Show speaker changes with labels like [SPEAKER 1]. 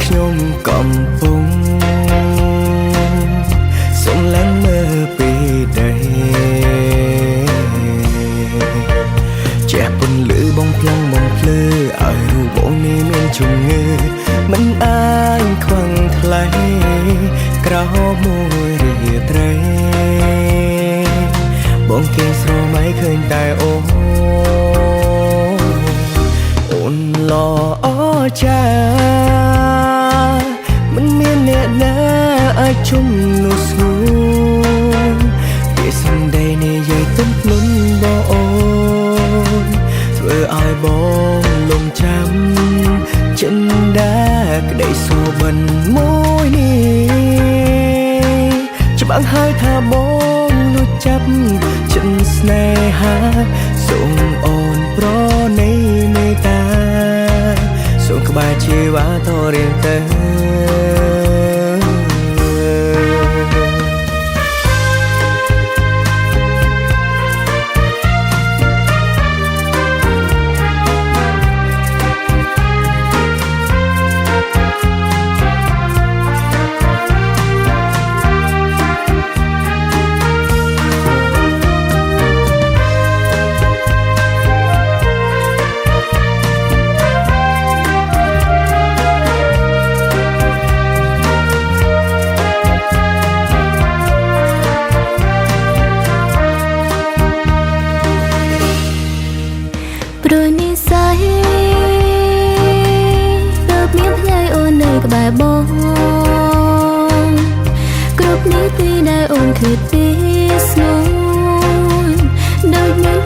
[SPEAKER 1] ខ្ញុំកំពុងសំឡេងមើលពីដីចេះពន្លឺបងផ្លង់បងភ្លឺឲ្យរូបបងនេះមានជំងឺមិនអាចខ្វាំងថ្លៃក្រោមមួយរាត្រីបងគេស្រមៃឃើញតែអូនឡអចាមិនមានអ្នកណាអាចជុំនោះស្ងួនពាក្យសម្ដីនេះយាយទុំភ្លុនបងអូនធ្វើឲ្យបងលំចាំចិនដាក្តីសួរបិនមួយនេះច្បាំងហើយថាបងនោះចាប់ចិនស្នេហាសូមអូនប្រណីមេត្តាសូមក្បែរជីវ៉ាតរៀងទៅ
[SPEAKER 2] ព្រោះនិស្ស័យរាប់មានថ្ងៃអូននៅក្បែរបងគ្រប់នាទីដែលអូនឃ្លាតពីស្ងួនដូចមាន